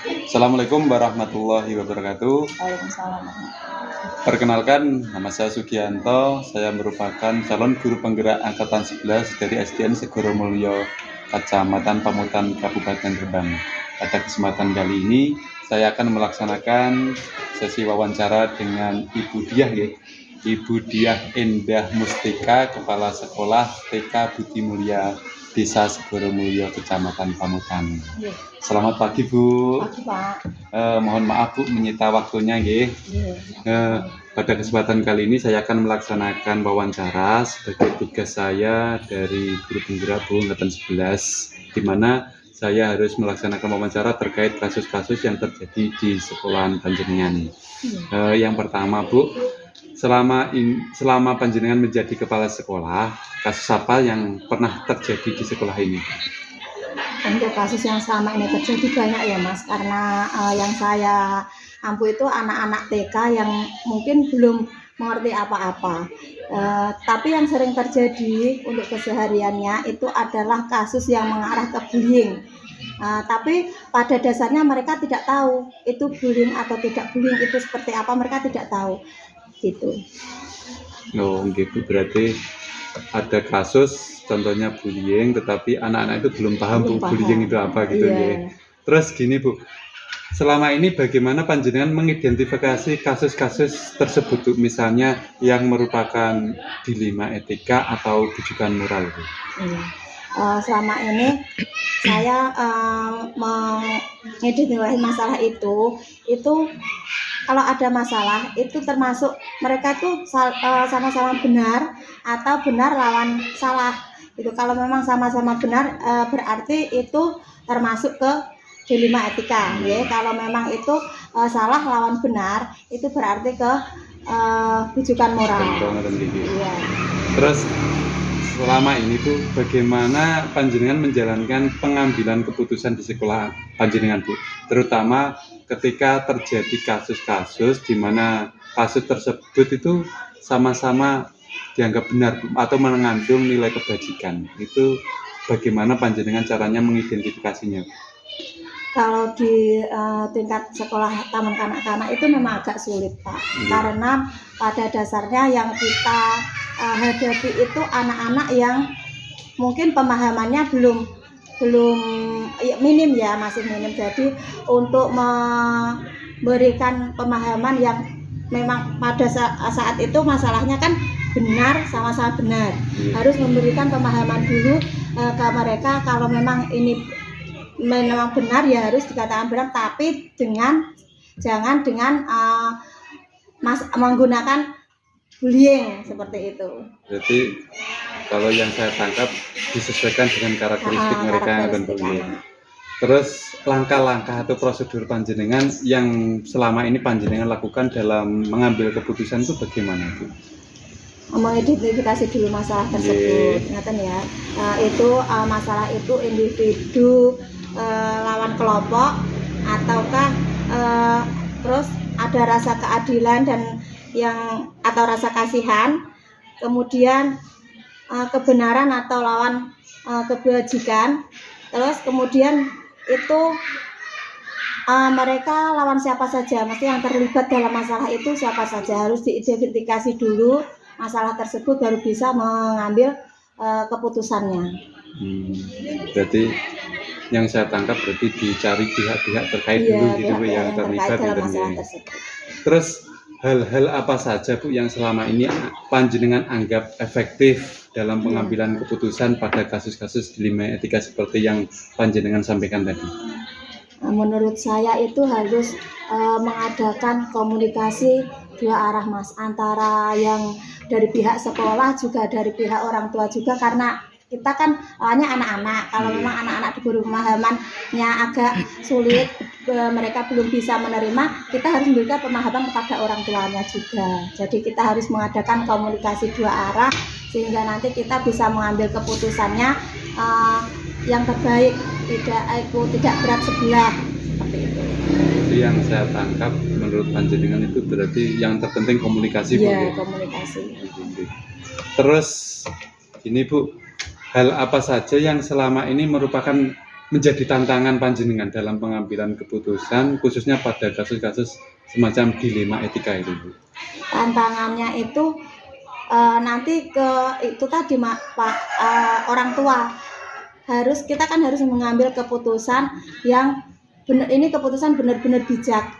Assalamualaikum warahmatullahi wabarakatuh. Waalaikumsalam. Perkenalkan, nama saya Sugianto. Saya merupakan calon guru penggerak angkatan 11 dari SDN Segoro Mulyo, Kecamatan Pamutan, Kabupaten Rembang. Pada kesempatan kali ini, saya akan melaksanakan sesi wawancara dengan Ibu Diah, ya. Ibu Diah Endah Mustika, Kepala Sekolah TK Budi Mulia, Desa Segoro Mulyo, Kecamatan Pamutan. Iya. Selamat pagi, Bu. Pagi, Pak. Mohon maaf, Bu, menyita waktunya, nggih. Iya. Pada kesempatan kali ini saya akan melaksanakan wawancara sebagai tugas saya dari guru penggerak Bu angkatan 11, di mana saya harus melaksanakan wawancara terkait kasus-kasus yang terjadi di sekolahan panjenengan. Yang pertama, Bu, selama panjenengan menjadi kepala sekolah, kasus apa yang pernah terjadi di sekolah ini? Untuk kasus yang selama ini terjadi banyak ya, Mas, karena yang saya ampu itu anak-anak TK yang mungkin belum mengerti apa-apa. Tapi yang sering terjadi untuk kesehariannya itu adalah kasus yang mengarah ke bullying. Tapi pada dasarnya mereka tidak tahu itu bullying atau tidak bullying itu seperti apa, mereka tidak tahu gitu. Oh, gitu, berarti ada kasus contohnya bullying, tetapi anak-anak itu belum paham Bu, bullying itu apa gitu. Iya. Ya. Terus gini Bu, selama ini bagaimana panjenengan mengidentifikasi kasus-kasus tersebut Bu? Misalnya yang merupakan dilema etika atau bujukan moral Bu? Iya. Selama ini saya mengidentifikasi masalah itu kalau ada masalah itu termasuk mereka tuh sama-sama benar atau benar lawan salah. Itu kalau memang sama-sama benar berarti itu termasuk ke dilema etika, ya. Kalau memang itu salah lawan benar itu berarti ke bujukan moral. Iya. Terus selama ini tuh bagaimana panjenengan menjalankan pengambilan keputusan di sekolah panjenengan Bu, terutama ketika terjadi kasus-kasus di mana kasus tersebut itu sama-sama dianggap benar atau mengandung nilai kebajikan, itu bagaimana panjenengan caranya mengidentifikasinya? Kalau di tingkat sekolah taman kanak-kanak itu memang agak sulit, Pak. Karena pada dasarnya yang kita hadapi itu anak-anak yang mungkin pemahamannya belum minim ya, masih minim. Jadi untuk memberikan pemahaman yang memang pada saat itu masalahnya kan benar, sama-sama benar. Harus memberikan pemahaman dulu ke mereka kalau memang ini memang benar ya harus dikatakan benar, tapi jangan dengan menggunakan bullying seperti itu. Jadi kalau yang saya tangkap disesuaikan dengan karakteristik mereka yang tentunya. Terus langkah-langkah atau prosedur panjenengan yang selama ini panjenengan lakukan dalam mengambil keputusan itu bagaimana Bu? Mengidentifikasi dulu masalah tersebut, ingatkan ya. Itu masalah itu individu lawan kelompok ataukah terus ada rasa keadilan dan atau rasa kasihan, kemudian kebenaran atau lawan kebajikan, terus kemudian itu mereka lawan siapa saja, mesti yang terlibat dalam masalah itu siapa saja, harus diidentifikasi dulu masalah tersebut baru bisa mengambil keputusannya. Berarti yang saya tangkap berarti dicari pihak-pihak terkait dulu gitu Bu yang terlibat dalam masalah tersebut. Terus hal-hal apa saja Bu yang selama ini panjenengan anggap efektif dalam pengambilan keputusan pada kasus-kasus dilema etika seperti yang panjenengan sampaikan tadi? Menurut saya itu harus mengadakan komunikasi dua arah, Mas, antara yang dari pihak sekolah juga dari pihak orang tua juga, karena kita kan awalnya anak-anak. Kalau memang anak-anak diberi pemahamannya agak sulit, mereka belum bisa menerima, kita harus memberikan pemahaman kepada orang tuanya juga. Jadi kita harus mengadakan komunikasi dua arah sehingga nanti kita bisa mengambil keputusannya yang terbaik, tidak berat sebelah seperti itu. Jadi yang saya tangkap menurut panjenengan itu berarti yang terpenting komunikasi Bu. Iya, komunikasi. Terus ini Bu, hal apa saja yang selama ini merupakan menjadi tantangan panjenengan dalam pengambilan keputusan khususnya pada kasus-kasus semacam dilema etika itu, Bu? Tantangannya itu nanti itu tadi Pak, orang tua kita kan harus mengambil keputusan yang benar, ini keputusan benar-benar bijak,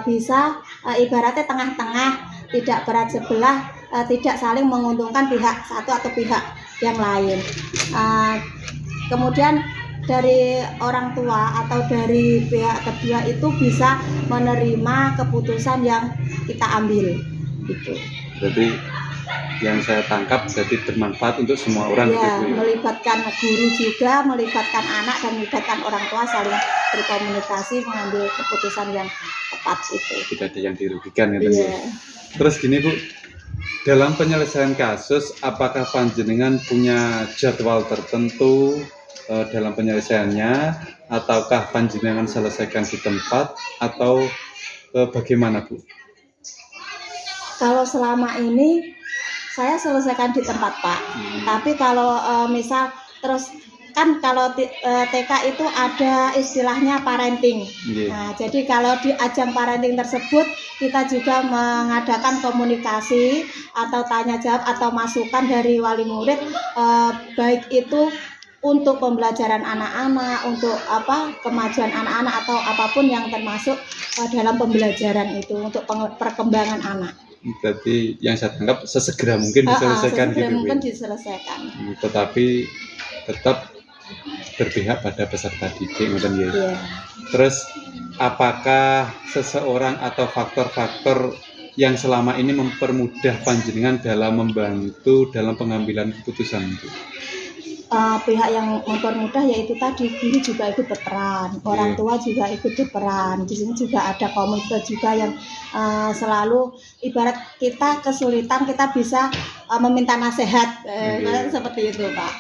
bisa ibaratnya tengah-tengah, tidak berat sebelah, tidak saling menguntungkan pihak satu atau pihak yang lain. Kemudian dari orang tua atau dari pihak kedua itu bisa menerima keputusan yang kita ambil gitu. Berarti yang saya tangkap jadi bermanfaat untuk semua orang ya, gitu ya. Melibatkan guru juga, melibatkan anak dan melibatkan orang tua saling berkomunikasi mengambil keputusan yang tepat itu. Tidak ada yang dirugikan ya. Terus gini Bu, dalam penyelesaian kasus apakah panjenengan punya jadwal tertentu dalam penyelesaiannya, ataukah panjenengan selesaikan di tempat atau bagaimana Bu? Kalau selama ini saya selesaikan di tempat Pak. Tapi kalau misal terus kan kalau TK itu ada istilahnya parenting. Nah, jadi kalau di ajang parenting tersebut kita juga mengadakan komunikasi atau tanya jawab atau masukan dari wali murid, baik itu untuk pembelajaran anak-anak, untuk kemajuan anak-anak atau apapun yang termasuk dalam pembelajaran itu untuk perkembangan anak. Berarti yang saya tangkap sesegera mungkin diselesaikan sesegera gitu. Mungkin diselesaikan. Tetapi tetap berpihak pada peserta didik, ya. Terus apakah seseorang atau faktor-faktor yang selama ini mempermudah panjenengan dalam membantu dalam pengambilan keputusan itu? Pihak yang mempermudah yaitu tadi guru juga ikut berperan, orang tua juga ikut berperan. Di sini juga ada komite juga yang selalu ibarat kita kesulitan kita bisa meminta nasihat, seperti itu Pak.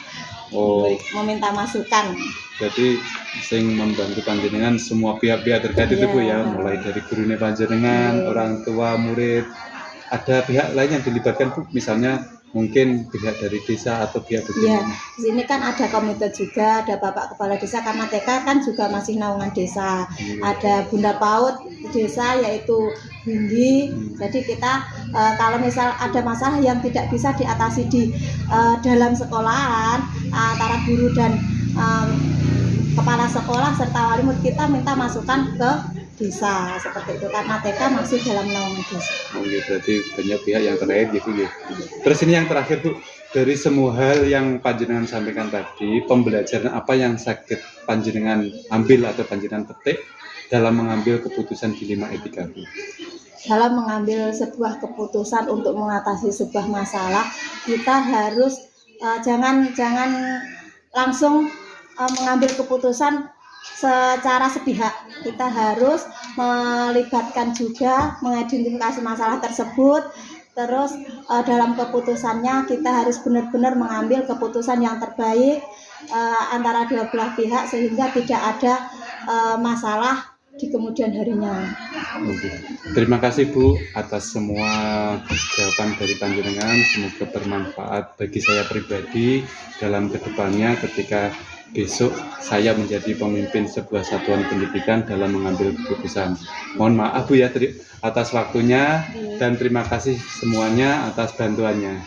Meminta masukan. Jadi sing membantu panjenengan semua pihak-pihak terkait itu Bu ya, mulai dari gurunya panjenengan, orang tua, murid. Ada pihak lain yang dilibatkan Bu, misalnya mungkin pihak dari desa atau pihak begini. Di sini kan ada komite juga, ada Bapak Kepala Desa karena TK kan juga masih naungan desa. Ada Bunda PAUD desa yaitu Bindi. Jadi kita kalau misal ada masalah yang tidak bisa diatasi di dalam sekolahan antara guru dan kepala sekolah serta wali murid, kita minta masukan ke desa seperti itu karena TK masih dalam naungan desa. Berarti banyak pihak yang terkait gitu ya. Terus ini yang terakhir Bu, dari semua hal yang panjenengan sampaikan tadi, pembelajaran apa yang sakit panjenengan ambil atau panjenengan petik dalam mengambil keputusan dilema etika Bu? Dalam mengambil sebuah keputusan untuk mengatasi sebuah masalah, kita harus jangan langsung mengambil keputusan secara sepihak. Kita harus melibatkan juga, mengidentifikasi masalah tersebut. Terus dalam keputusannya kita harus benar-benar mengambil keputusan yang terbaik antara dua belah pihak sehingga tidak ada masalah di kemudian harinya. Terima kasih Bu atas semua jawaban dari panjenengan. Semoga bermanfaat bagi saya pribadi dalam kedepannya ketika besok saya menjadi pemimpin sebuah satuan pendidikan dalam mengambil keputusan. Mohon maaf Bu ya atas waktunya dan terima kasih semuanya atas bantuannya.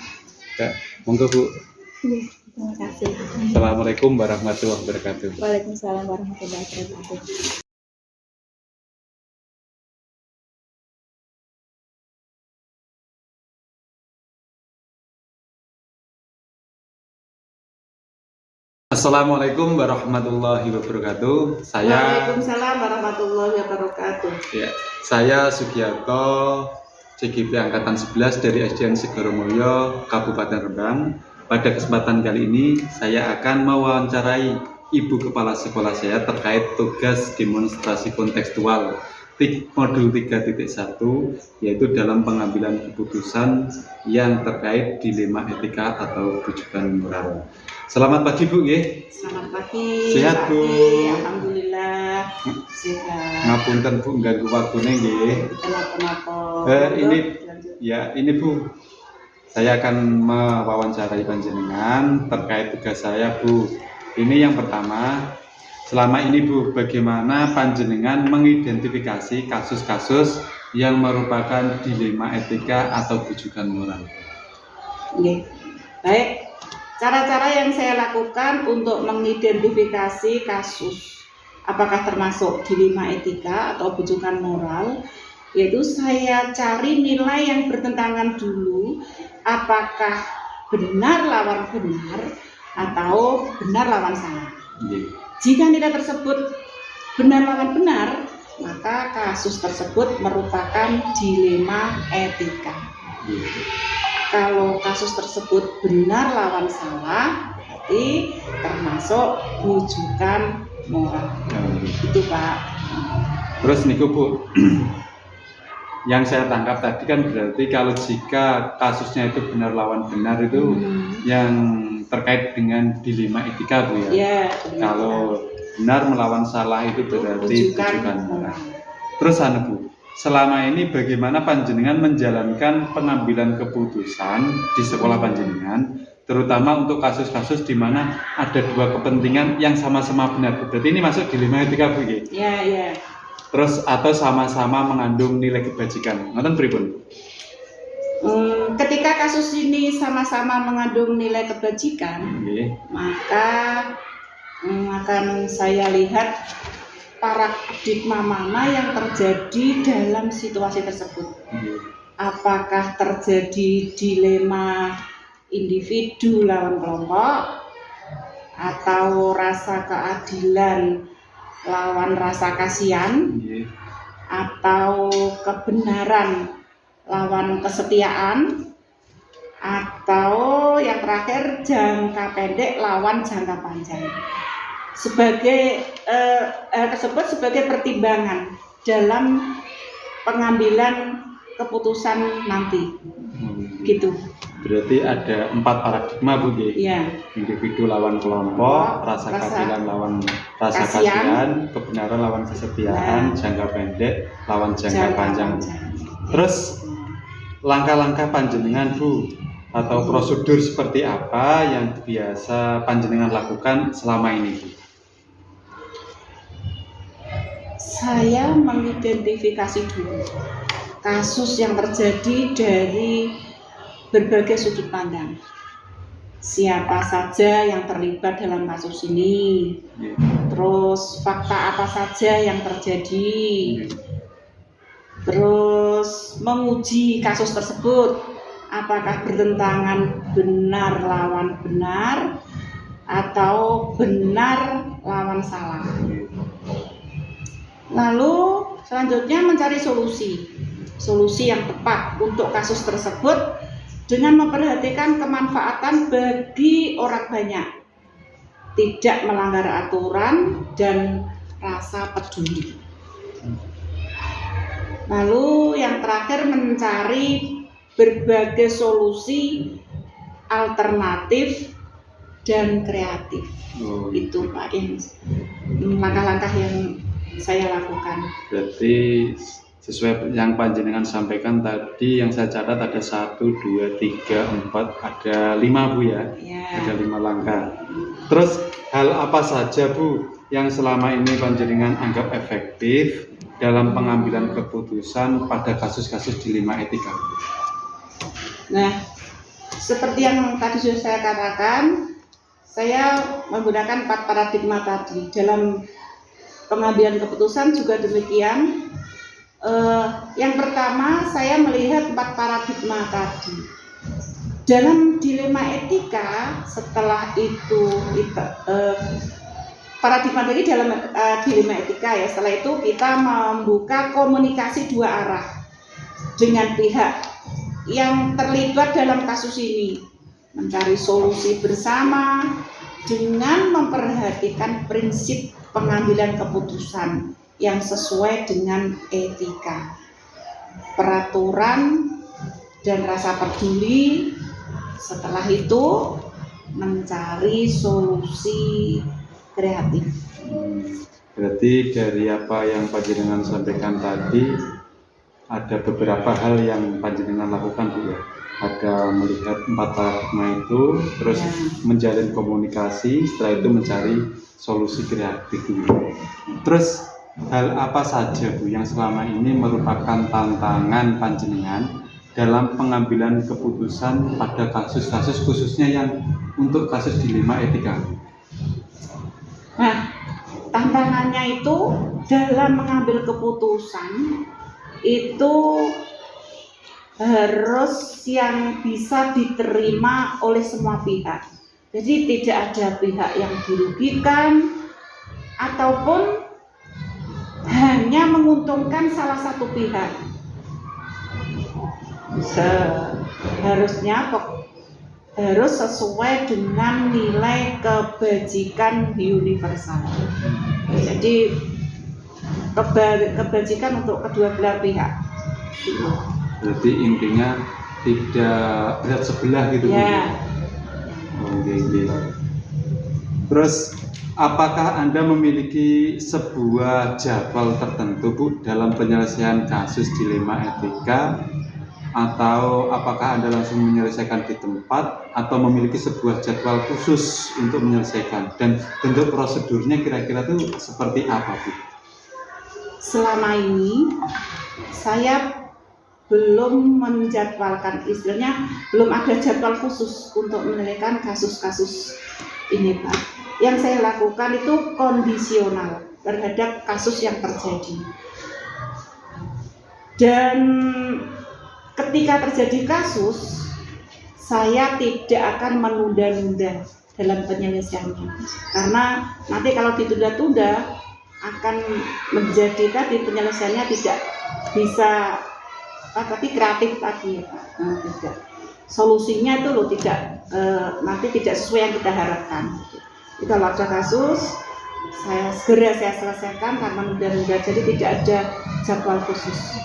Monggo Bu. Terima kasih. Assalamualaikum warahmatullahi wabarakatuh. Waalaikumsalam warahmatullahi wabarakatuh. Assalamualaikum warahmatullahi wabarakatuh. Waalaikumsalam warahmatullahi wabarakatuh. Ya, saya Sugiarto, CGP Angkatan 11 dari SDN Segoromulyo, Kabupaten Rembang. Pada kesempatan kali ini, saya akan mewawancarai Ibu Kepala Sekolah saya terkait tugas demonstrasi kontekstual modul 3.1, yaitu dalam pengambilan keputusan yang terkait dilema etika atau rujukan moral. Selamat pagi Bu, nggih. Selamat pagi. Sehat Bu. Alhamdulillah sehat. Ngapunten Bu ganggu waktune nggih. Kenapa? Ini Bu. Saya akan mewawancarai panjenengan terkait tugas saya Bu. Ini yang pertama, selama ini Bu, bagaimana panjenengan mengidentifikasi kasus-kasus yang merupakan dilema etika atau bujukan moral? Oke. Baik, cara-cara yang saya lakukan untuk mengidentifikasi kasus apakah termasuk dilema etika atau bujukan moral, yaitu saya cari nilai yang bertentangan dulu, apakah benar lawan benar atau benar lawan salah. Jika nilai tersebut benar lawan benar, maka kasus tersebut merupakan dilema etika. Kalau kasus tersebut benar lawan salah, berarti termasuk bujukan moral. Itu Pak. Terus niku Bu, yang saya tangkap tadi kan berarti kalau jika kasusnya itu benar lawan benar itu yang terkait dengan dilema etika Bu ya. Ya, Kalau benar melawan salah itu berarti bujukan moral. Terus Bu, selama ini bagaimana panjenengan menjalankan pengambilan keputusan di sekolah panjenengan, terutama untuk kasus-kasus di mana ada dua kepentingan yang sama-sama benar. Berarti ini masuk dilema etika Bu ya? Ya. Terus atau sama-sama mengandung nilai kebajikan. Ngoten pripun? Ketika kasus ini sama-sama mengandung nilai kebajikan, maka akan saya lihat paradigma mana yang terjadi dalam situasi tersebut. Apakah terjadi dilema individu lawan kelompok, atau rasa keadilan lawan rasa kasihan, atau kebenaran lawan kesetiaan, atau yang terakhir jangka pendek lawan jangka panjang. Sebagai tersebut sebagai pertimbangan dalam pengambilan keputusan nanti, gitu. Berarti ada 4 paradigma Bu ya? Individu lawan kelompok, rasa keadilan lawan rasa kasihan, kebenaran lawan kesetiaan, jangka pendek lawan jangka panjang. Terus langkah-langkah panjenengan Bu atau prosedur seperti apa yang biasa panjenengan lakukan selama ini Bu? Saya mengidentifikasi dulu kasus yang terjadi dari berbagai sudut pandang. Siapa saja yang terlibat dalam kasus ini, terus fakta apa saja yang terjadi, terus menguji kasus tersebut apakah bertentangan benar lawan benar atau benar lawan salah. Lalu selanjutnya mencari solusi yang tepat untuk kasus tersebut dengan memperhatikan kemanfaatan bagi orang banyak, tidak melanggar aturan dan rasa peduli. Lalu yang terakhir mencari berbagai solusi alternatif dan kreatif. Itu Pak, langkah-langkah yang saya lakukan. Berarti sesuai yang panjenengan sampaikan tadi, yang saya catat ada 1, 2, 3, 4, ada 5 Bu ya? Ada 5 langkah. Terus hal apa saja Bu yang selama ini panjenengan anggap efektif dalam pengambilan keputusan pada kasus-kasus dilema etika? Nah, seperti yang tadi sudah saya katakan, saya menggunakan 4 paradigma tadi. Dalam pengambilan keputusan juga demikian. Yang pertama, saya melihat 4 paradigma tadi. Dalam dilema etika, setelah itu paradigma tadi dalam dilema etika ya. Setelah itu kita membuka komunikasi 2 arah dengan pihak yang terlibat dalam kasus ini, mencari solusi bersama dengan memperhatikan prinsip pengambilan keputusan yang sesuai dengan etika, peraturan, dan rasa peduli. Setelah itu mencari solusi kreatif. Berarti dari apa yang panjenengan sampaikan tadi, ada beberapa hal yang panjenengan lakukan Bu ya. Ada melihat 4 paradigma itu, terus menjalin komunikasi, setelah itu mencari solusi kreatif Bu. Terus hal apa saja Bu yang selama ini merupakan tantangan panjenengan dalam pengambilan keputusan pada kasus-kasus khususnya yang untuk kasus dilema etika? Nah, tantangannya itu dalam mengambil keputusan itu harus yang bisa diterima oleh semua pihak. Jadi tidak ada pihak yang dirugikan ataupun hanya menguntungkan salah satu pihak. Seharusnya harus sesuai dengan nilai kebajikan universal. Jadi kebajikan untuk kedua belah pihak. Berarti intinya tidak berat sebelah gitu Ya. Oke. Terus apakah Anda memiliki sebuah jadwal tertentu Bu dalam penyelesaian kasus dilema etika, atau apakah Anda langsung menyelesaikan di tempat atau memiliki sebuah jadwal khusus untuk menyelesaikan, dan bentuk prosedurnya kira-kira itu seperti apa Bu? Selama ini saya belum menjadwalkan, istilahnya belum ada jadwal khusus untuk menyelesaikan kasus-kasus ini Pak. Yang saya lakukan itu kondisional terhadap kasus yang terjadi. Dan ketika terjadi kasus, saya tidak akan menunda-nunda dalam penyelesaiannya. Karena nanti kalau ditunda-tunda akan menjadi tadi penyelesaiannya tidak bisa tapi kreatif tadi ya Pak. Tidak. Solusinya itu loh tidak nanti tidak sesuai yang kita harapkan. Jadi, kalau ada kasus saya selesaikan karena menunda-nunda, jadi tidak ada jadwal khusus.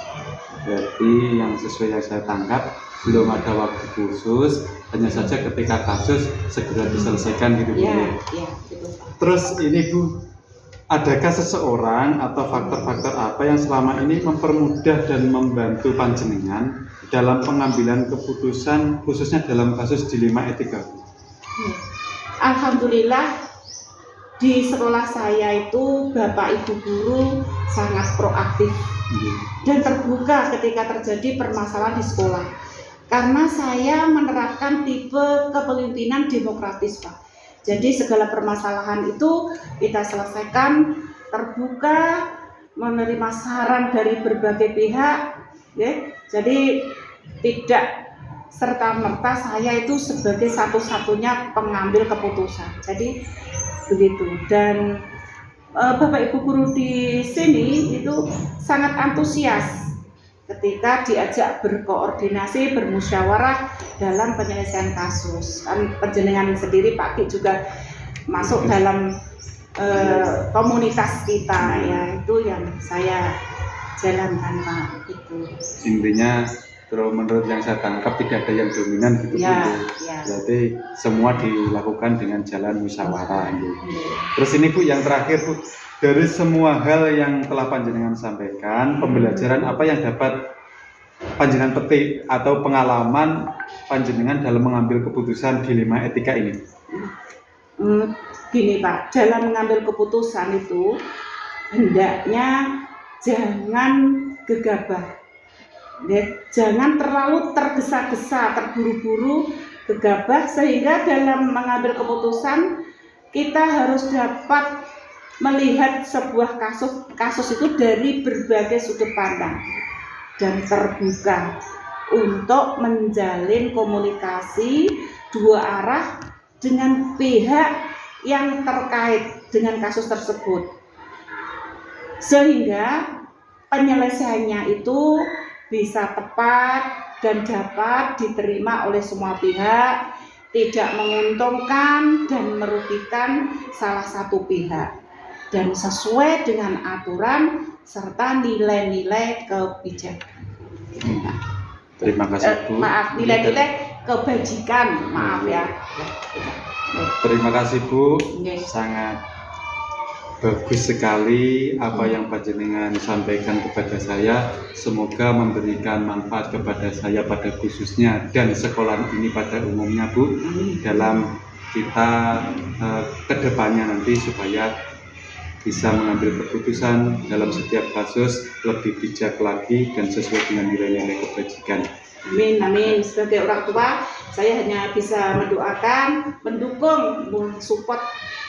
Berarti yang sesuai yang saya tangkap belum ada waktu khusus, hanya saja ketika kasus segera diselesaikan gitu Bu. Ya, gitu Pak. Terus ini Bu, adakah seseorang atau faktor-faktor apa yang selama ini mempermudah dan membantu panjenengan dalam pengambilan keputusan khususnya dalam kasus dilema etika? Alhamdulillah di sekolah saya itu Bapak Ibu guru sangat proaktif dan terbuka ketika terjadi permasalahan di sekolah. Karena saya menerapkan tipe kepemimpinan demokratis Pak. Jadi segala permasalahan itu kita selesaikan terbuka, menerima saran dari berbagai pihak, ya. Jadi tidak serta-merta saya itu sebagai satu-satunya pengambil keputusan. Jadi begitu. Dan Bapak Ibu guru di sini itu sangat antusias ketika diajak berkoordinasi, bermusyawarah dalam penyelesaian kasus. Kan panjenengan sendiri Pak Ki juga masuk dalam komunitas kita ya, itu yang saya jalankan Pak itu. Intinya kalau menurut yang saya tangkap tidak ada yang dominan gitu Ya, Bu. ya. Berarti semua dilakukan dengan jalan musyawarah gitu. Terus ini Bu yang terakhir Bu, dari semua hal yang telah panjenengan sampaikan, pembelajaran apa yang dapat panjenengan petik atau pengalaman panjenengan dalam mengambil keputusan dilema etika ini? Gini Pak, dalam mengambil keputusan itu hendaknya jangan gegabah, ya, jangan terlalu tergesa-gesa, terburu-buru, gegabah, sehingga dalam mengambil keputusan kita harus dapat melihat sebuah kasus itu dari berbagai sudut pandang dan terbuka untuk menjalin komunikasi dua arah dengan pihak yang terkait dengan kasus tersebut, sehingga penyelesaiannya itu bisa tepat dan dapat diterima oleh semua pihak, tidak menguntungkan dan merugikan salah satu pihak, dan sesuai dengan aturan serta nilai-nilai kebijakan. Terima kasih Bu. Maaf, nilai-nilai kebajikan, maaf ya. Terima kasih Bu, Yes. sangat bagus sekali apa yang panjenengan sampaikan kepada saya. Semoga memberikan manfaat kepada saya pada khususnya dan sekolah ini pada umumnya Bu, dalam kita kedepannya nanti supaya bisa mengambil keputusan dalam setiap kasus lebih bijak lagi dan sesuai dengan nilai-nilai kebajikan. Amin, amin. Sebagai orang tua, saya hanya bisa mendoakan, mendukung, mensupport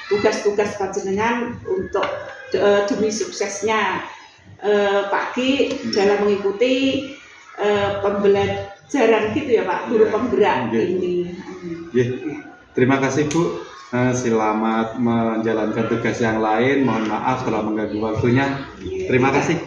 tugas-tugas panjenengan untuk demi suksesnya Pak Ki dalam mengikuti pembelajaran gitu ya Pak, guru penggerak ini. Terima kasih Bu. Selamat menjalankan tugas yang lain. Mohon maaf telah mengganggu waktunya. Terima kasih.